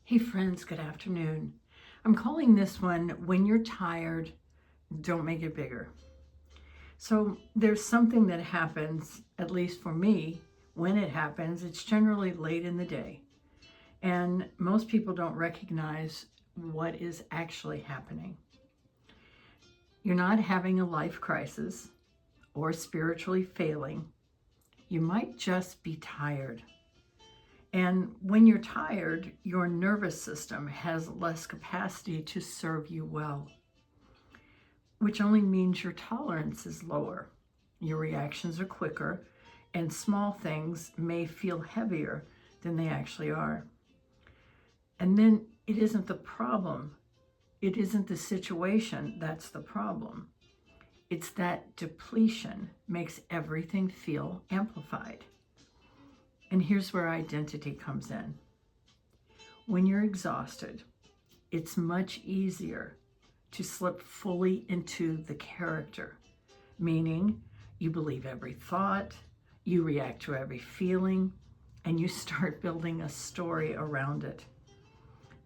Hey friends, good afternoon. I'm calling this one When You're Tired, Don't Make It Bigger. So there's something that happens, at least for me, when it happens, it's generally late in the day. And most people don't recognize what is actually happening. You're not having a life crisis or spiritually failing. You might just be tired. And when you're tired, your nervous system has less capacity to serve you well, which only means your tolerance is lower. Your reactions are quicker, and small things may feel heavier than they actually are. And then it isn't the problem, it isn't the situation that's the problem. It's that depletion makes everything feel amplified. And here's where identity comes in. When you're exhausted, it's much easier to slip fully into the character, meaning you believe every thought, you react to every feeling, and you start building a story around it.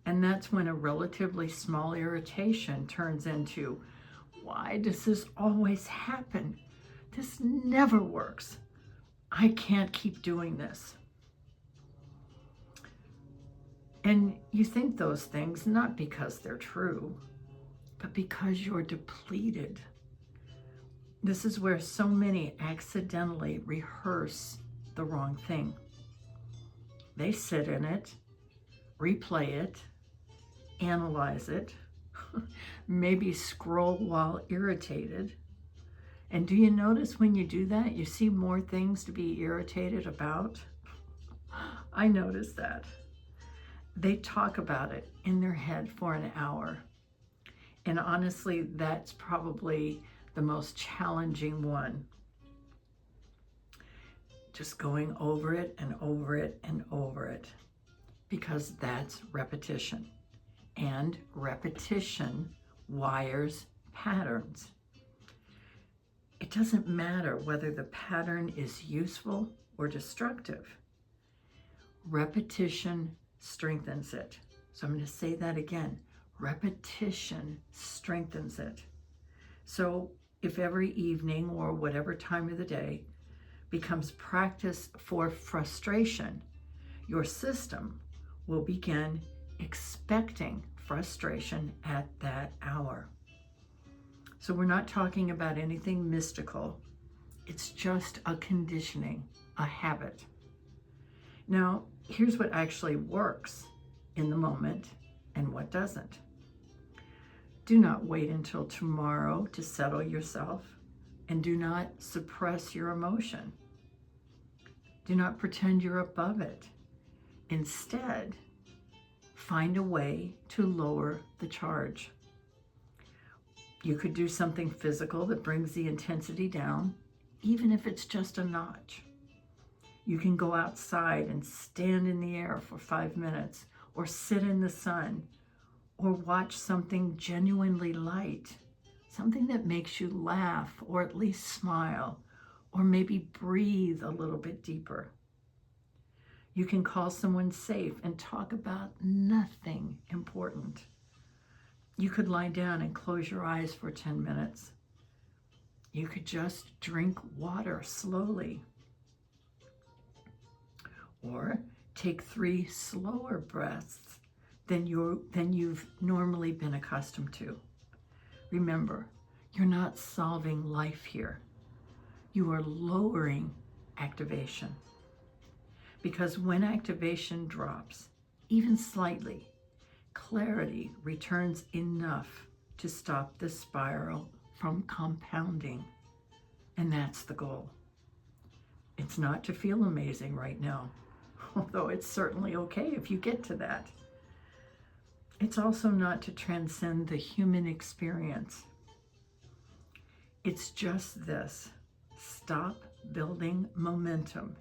And that's when a relatively small irritation turns into, why does this always happen? This never works. I can't keep doing this. And you think those things not because they're true, but because you're depleted. This is where so many accidentally rehearse the wrong thing. They sit in it, replay it, analyze it, maybe scroll while irritated. And do you notice when you do that, you see more things to be irritated about? I noticed that. They talk about it in their head for an hour. And honestly, that's probably the most challenging one. Just going over it and over it and over it, because that's repetition. And repetition wires patterns. It doesn't matter whether the pattern is useful or destructive. Repetition strengthens it. So I'm going to say that again. Repetition strengthens it. So if every evening or whatever time of the day becomes practice for frustration, your system will begin expecting frustration at that hour. So we're not talking about anything mystical. It's just a conditioning, a habit. Now, here's what actually works in the moment and what doesn't. Do not wait until tomorrow to settle yourself, and do not suppress your emotion. Do not pretend you're above it. Instead, find a way to lower the charge. You could do something physical that brings the intensity down, even if it's just a notch. You can go outside and stand in the air for 5 minutes, or sit in the sun, or watch something genuinely light, something that makes you laugh or at least smile, or maybe breathe a little bit deeper. You can call someone safe and talk about nothing important. You could lie down and close your eyes for 10 minutes. You could just drink water slowly. Or take 3 slower breaths than you've normally been accustomed to. Remember, you're not solving life here. You are lowering activation. Because when activation drops, even slightly, clarity returns enough to stop the spiral from compounding. And that's the goal. It's not to feel amazing right now, although it's certainly okay if you get to that. It's also not to transcend the human experience. It's just this: stop building momentum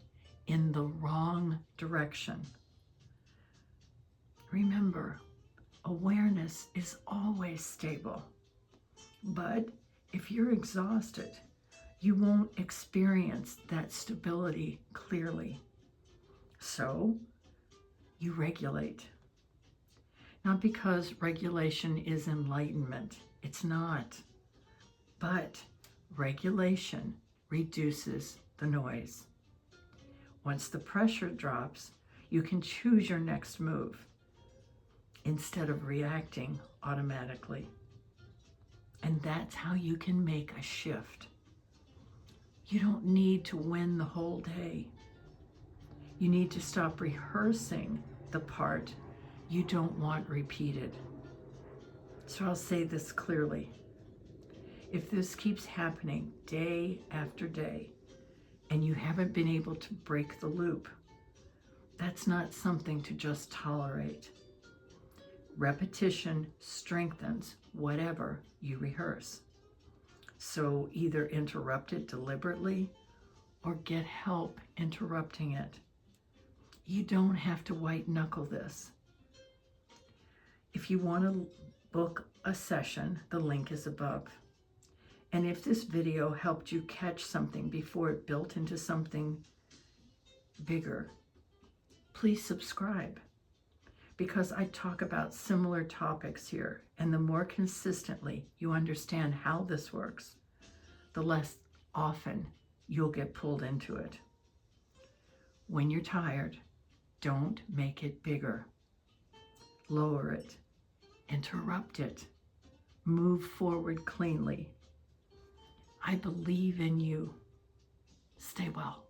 in the wrong direction. Remember, awareness is always stable. But if you're exhausted, you won't experience that stability clearly. So you regulate. Not because regulation is enlightenment. It's not. But regulation reduces the noise. Once the pressure drops, you can choose your next move instead of reacting automatically. And that's how you can make a shift. You don't need to win the whole day. You need to stop rehearsing the part you don't want repeated. So I'll say this clearly. If this keeps happening day after day and you haven't been able to break the loop, that's not something to just tolerate. Repetition strengthens whatever you rehearse. So either interrupt it deliberately or get help interrupting it. You don't have to white knuckle this. If you want to book a session, the link is above. And if this video helped you catch something before it built into something bigger, please subscribe, because I talk about similar topics here. And the more consistently you understand how this works, the less often you'll get pulled into it. When you're tired, don't make it bigger. Lower it, interrupt it, move forward cleanly. I believe in you. Stay well.